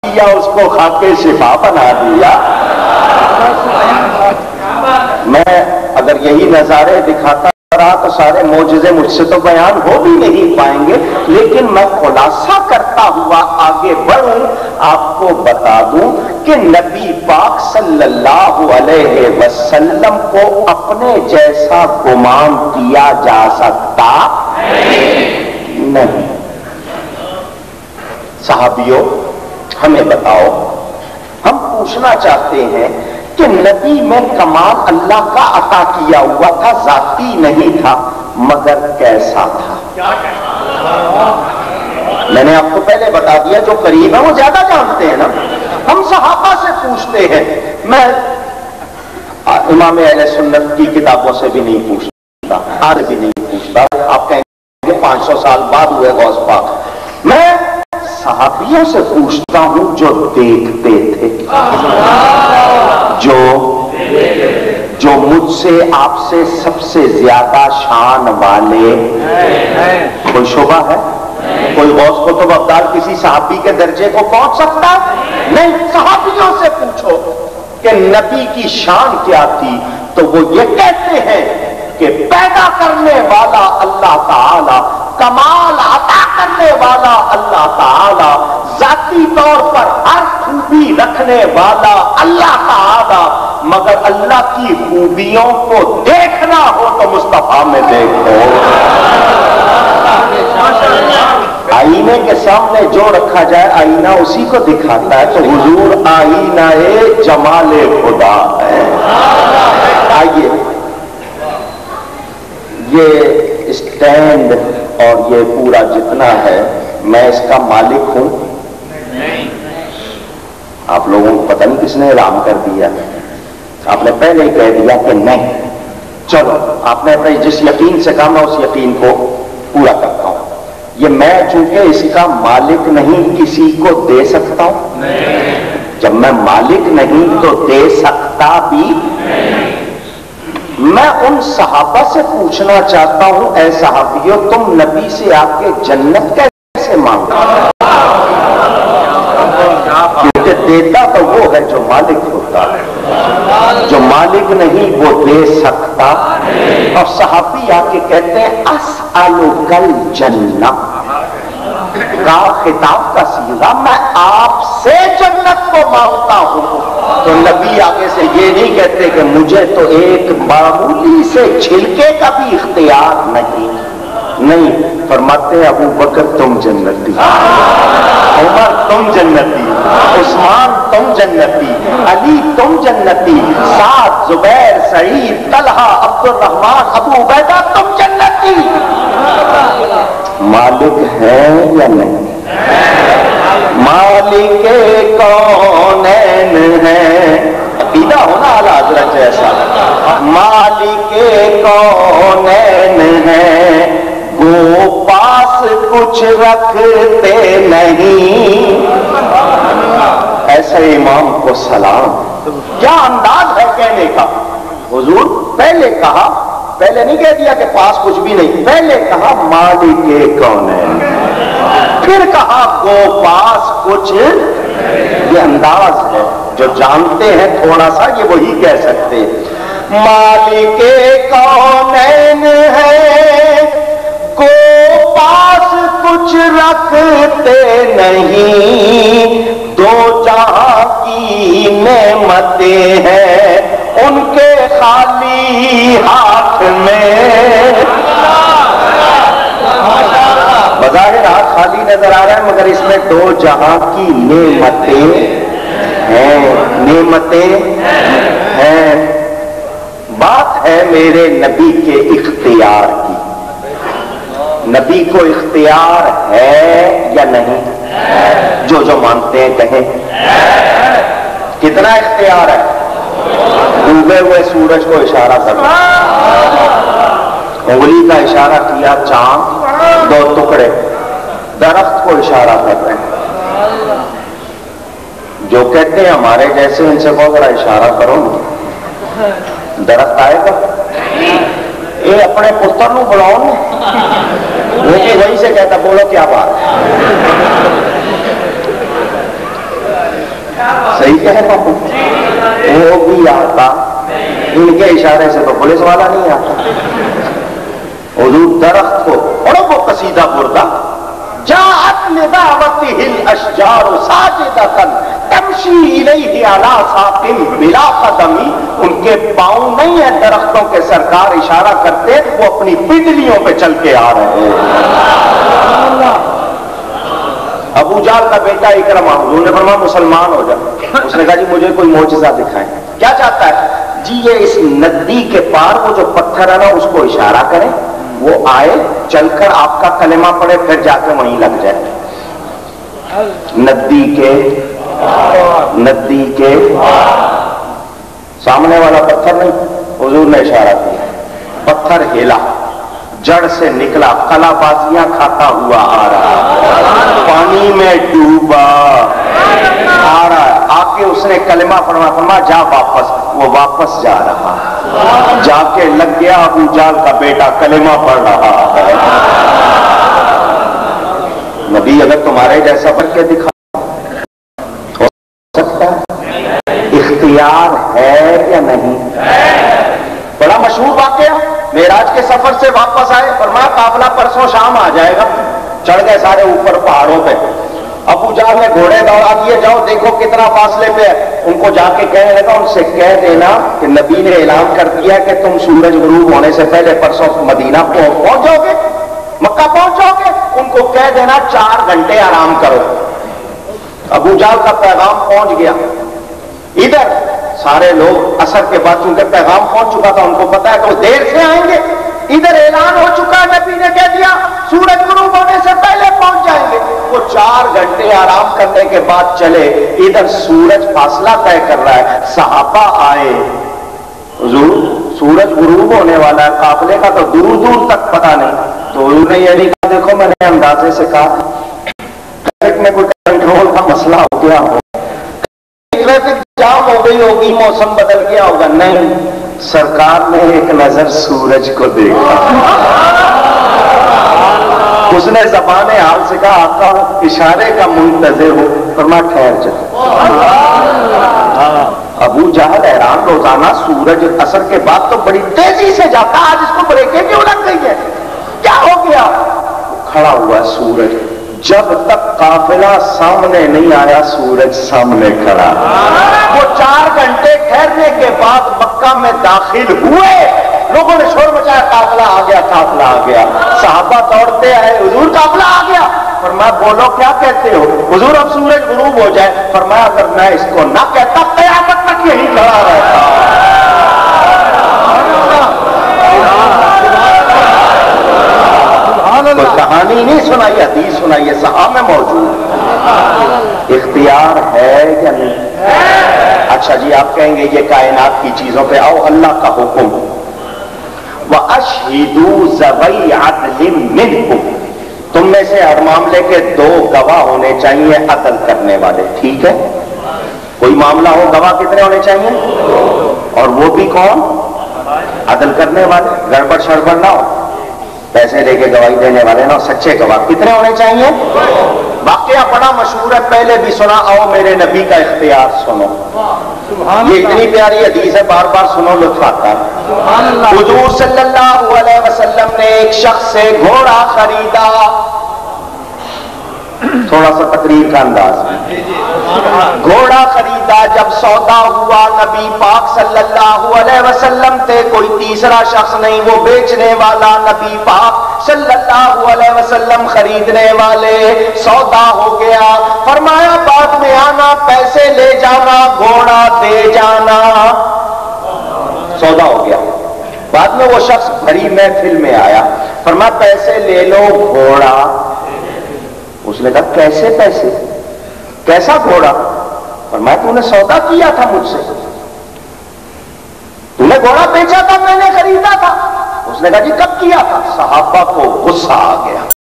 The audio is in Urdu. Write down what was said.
دیا اس کو خاکے شفا بنا دیا. میں اگر یہی نظارے دکھاتا رہا تو سارے معجزے مجھ سے تو بیان ہو بھی نہیں پائیں گے، لیکن میں خلاصہ کرتا ہوا آگے بڑھوں، آپ کو بتا دوں کہ نبی پاک صلی اللہ علیہ وسلم کو اپنے جیسا گمان کیا جا سکتا نہیں. صحابیوں ہمیں بتاؤ، ہم پوچھنا چاہتے ہیں کہ نبی میں کمال اللہ کا عطا کیا ہوا تھا، ذاتی نہیں تھا، مگر کیسا تھا؟ میں نے آپ کو پہلے بتا دیا، جو قریب ہیں وہ زیادہ جانتے ہیں نا. ہم صحابہ سے پوچھتے ہیں، میں امام اہل سنت کی کتابوں سے بھی نہیں پوچھتا، آج بھی نہیں پوچھتا. آپ کہیں گے 500 سال بعد ہوئے غوث پاک. میں صحابیوں سے پوچھتا ہوں جو دیکھتے تھے، جو مجھ سے آپ سے سب سے زیادہ شان والے. کوئی شبہ ہے؟ کوئی غوث قطب ابدال کسی صحابی کے درجے کو پہنچ سکتا نہیں. صحابیوں سے پوچھو کہ نبی کی شان کیا تھی، تو وہ یہ کہتے ہیں کہ پیدا کرنے والا اللہ تعالی، کمال عطا کرنے والا اللہ تعالی، ذاتی طور پر ہر خوبی رکھنے والا اللہ تعالی، مگر اللہ کی خوبیوں کو دیکھنا ہو تو مصطفیٰ میں دیکھو. آئینے کے سامنے جو رکھا جائے آئینہ اسی کو دکھاتا ہے، تو حضور آئینہ جمال خدا ہے. آئیے، یہ اسٹینڈ اور یہ پورا جتنا ہے میں اس کا مالک ہوں؟ آپ لوگوں کو پتہ نہیں کس نے اعلان کر دیا، آپ نے پہلے ہی کہہ دیا کہ نہیں. چلو، آپ نے اپنے جس یقین سے کہا میں اس یقین کو پورا کرتا ہوں. یہ میں چونکہ اس کا مالک نہیں کسی کو دے سکتا ہوں. جب میں مالک نہیں تو دے سکتا بھی. میں ان صحابہ سے پوچھنا چاہتا ہوں، اے صحابیوں، تم نبی سے آ کے جنت کیسے مانگتے؟ کیونکہ دیتا تو وہ ہے جو مالک ہوتا ہے، جو مالک نہیں وہ دے سکتا. اور صحابی آ کے کہتے ہیں اسألک الجنہ کا خطاب کا سیغہ، میں آپ سے جنت کو مانگتا ہوں. تو نبی آگے سے یہ نہیں کہتے کہ مجھے تو ایک معمولی سے چھلکے کا بھی اختیار نہیں. فرماتے ہیں ابو بکر تم جنتی، عمر تم جنتی، عثمان تم جنتی، علی تم جنتی، سعد، زبیر، سعید، طلحہ، عبد الرحمن، ابو عبیدہ تم جنتی. مالک ہے یا نہیں؟ مالک کونین ہے. عقیدہ ہونا اعلیٰ حضرت جیسا. مالک کونین ہے، گو پاس کچھ رکھتے نہیں. ایسے امام کو سلام. کیا انداز ہے کہنے کا. حضور پہلے کہا، پہلے نہیں کہہ دیا کہ پاس کچھ بھی نہیں، پہلے کہا مالک کونین، پھر کہا گو پاس کچھ. یہ انداز ہے، جو جانتے ہیں تھوڑا سا یہ وہی کہہ سکتے. مالک کونین ہے، گو پاس کچھ رکھتے نہیں. دو جہاں کی نعمتیں ہیں ان کے خالی ہاتھ میں. بظاہر ہاتھ خالی نظر آ رہا ہے مگر اس میں دو جہاں کی نعمتیں ہیں. بات ہے میرے نبی کے اختیار کی. نبی کو اختیار ہے یا نہیں؟ جو مانتے ہیں کہیں. کتنا اختیار ہے؟ ڈوبے ہوئے سورج کو اشارہ کرنا، انگلی کا اشارہ کیا چاند 2 ٹکڑے، درخت کو اشارہ کر رہے ہیں. جو کہتے ہیں ہمارے جیسے ان سے بہت بڑا اشارہ کرو نا، درخت آئے گا. یہ اپنے پتر نو بلاؤ، وہ بھی وہی سے کہتا بولو کیا بات. صحیح کہہ رہا ہوں؟ وہ بھی آتا، ان کے اشارے سے تو پولیس والا نہیں آتا۔ حضور درخت کو پڑھو وہ قصیدہ بردہ، جاءت لدعوتہ الاشجار ساجدۃ تمشی الیہ علی ساق بلا قدم، ان کے پاؤں نہیں ہیں درختوں کے سرکار اشارہ کرتے، وہ اپنی پنڈلیوں پہ چل کے آ رہے ہیں۔ ابو جہل کا بیٹا اکرمہ، حضور نے فرمایا مسلمان ہو جا۔ اس نے کہا جی مجھے کوئی معجزہ دکھائیں۔ کیا چاہتا ہے جی؟ یہ اس ندی کے پار وہ جو پتھر ہے نا اس کو اشارہ کریں، وہ آئے چل کر آپ کا کلمہ پڑھے، پھر جا کے وہیں لگ جائے۔ ندی کے سامنے والا پتھر نہیں، حضور نے اشارہ کیا، پتھر ہلا، جڑ سے نکلا، کلا بازیاں کھاتا ہوا آ رہا، پانی میں ڈوبا آ رہا ہے، آ کے اس نے کلمہ پڑھا، فرمایا جا واپس، وہ واپس جا رہا، جا کے لگ گیا ابو جہل کا بیٹا کلمہ پڑھ رہا ہے۔ نبی اگر تمہارے جیسا بن کے دکھا ہو سکتا ہے؟ اختیار ہے یا نہیں؟ بڑا مشہور واقعہ، معراج کے سفر سے واپس آئے، فرمایا قافلہ پرسوں شام آ جائے گا، چڑھ گئے سارے اوپر پہاڑوں پہ، ابو جہل نے گھوڑے دوڑا دیے، جاؤ دیکھو کتنا فاصلے پہ ہے، ان کو جا کے کہنے لگا ان سے کہہ دینا کہ نبی نے اعلان کر دیا کہ تم سورج غروب ہونے سے پہلے پرسوں مدینہ پہنچ جاؤ گے، مکہ پہنچ جاؤ گے، ان کو کہہ دینا 4 گھنٹے آرام کرو۔ ابو جہل کا پیغام پہنچ گیا، ادھر سارے لوگ عصر کے بعد چونکہ پیغام پہنچ چکا تھا، ان کو پتا ہے کہ وہ دیر سے آئیں گے، ادھر اعلان ہو چکا ہے، نبی نے کہہ دیا سورج غروب ہونے سے پہلے پہنچ جائیں گے۔ وہ 4 گھنٹے آرام کرنے کے بعد چلے، ادھر سورج فاصلہ طے کر رہا ہے، صحابہ آئے، حضور سورج غروب ہونے والا ہے، قافلے کا تو دور دور تک پتا نہیں، تو حضور نے یہ نہیں کہا دیکھو میں نے اندازے سے کہا ٹریفک میں کوئی کنٹرول کا مسئلہ ہو گیا ہو، ٹریفک جام ہو گئی ہوگی، موسم بدل گیا ہوگا، نہیں، سرکار نے ایک نظر سورج کو دیکھا، اس نے زبان حال سے کہا آقا اشارے کا منتظر ہو، فرمایا ٹھہر جا۔ ابو جہل حیران، روزانہ سورج عصر کے بعد تو بڑی تیزی سے جاتا، آج اس کو بریکیں کیوں لگ گئی ہے، کیا ہو گیا؟ کھڑا ہوا سورج، جب تک قافلہ سامنے نہیں آیا سورج سامنے کھڑا، وہ 4 گھنٹے ٹھہرنے کے بعد مکہ میں داخل ہوئے، لوگوں نے شور مچایا قافلہ آ گیا، قافلہ آ گیا، صحابہ دوڑتے آئے، حضور قافلہ آ گیا، فرمایا بولو کیا کہتے ہو؟ حضور اب سورج غروب ہو جائے، فرمایا اگر میں اس کو نہ کہتا قیامت تک یہی کھڑا رہتا۔ کوئی کہانی نہیں سنائی، حدیث سنائی ہے، صحابہ میں موجود۔ اختیار ہے یا نہیں؟ اچھا جی آپ کہیں گے یہ کائنات کی چیزوں پہ آؤ، اللہ کا حکم وَأَشْهِدُوا ذَوَيْ عَدْلٍ مِّنْكُمْ، تم میں سے ہر معاملے کے 2 گواہ ہونے چاہیے عدل کرنے والے، ٹھیک ہے؟ کوئی معاملہ ہو گواہ کتنے ہونے چاہیے؟ اور وہ بھی کون؟ عدل کرنے والے، گڑبڑ شڑبڑ نہ ہو، پیسے لے کے گواہی دینے والے نہ، سچے گواہ کتنے ہونے چاہیے؟ واقعہ بڑا مشہور ہے، پہلے بھی سنا، آؤ میرے نبی کا اختیار سنو، یہ اتنی پیاری حدیث ہے، بار بار سنو لطف آتا ہے۔ حضور صلی اللہ علیہ وسلم نے ایک شخص سے گھوڑا خریدا، تھوڑا سا تقریر کا انداز، گھوڑا خریدا، جب سودا ہوا نبی پاک صلی اللہ علیہ وسلم تھے، کوئی تیسرا شخص نہیں، وہ بیچنے والا نبی پاک صلی اللہ علیہ وسلم خریدنے والے، سودا ہو گیا، فرمایا بعد میں آنا، پیسے لے جانا، گھوڑا دے جانا، سودا ہو گیا۔ بعد میں وہ شخص بڑی محفل میں آیا، فرمایا پیسے لے لو، گھوڑا۔ اس نے کہا کیسے پیسے، کیسا گھوڑا؟ فرمایا تو نے سودا کیا تھا مجھ سے، تو نے گھوڑا بیچا تھا، میں نے خریدا تھا۔ اس نے کہا جی کب کیا تھا؟ صحابہ کو غصہ آ گیا،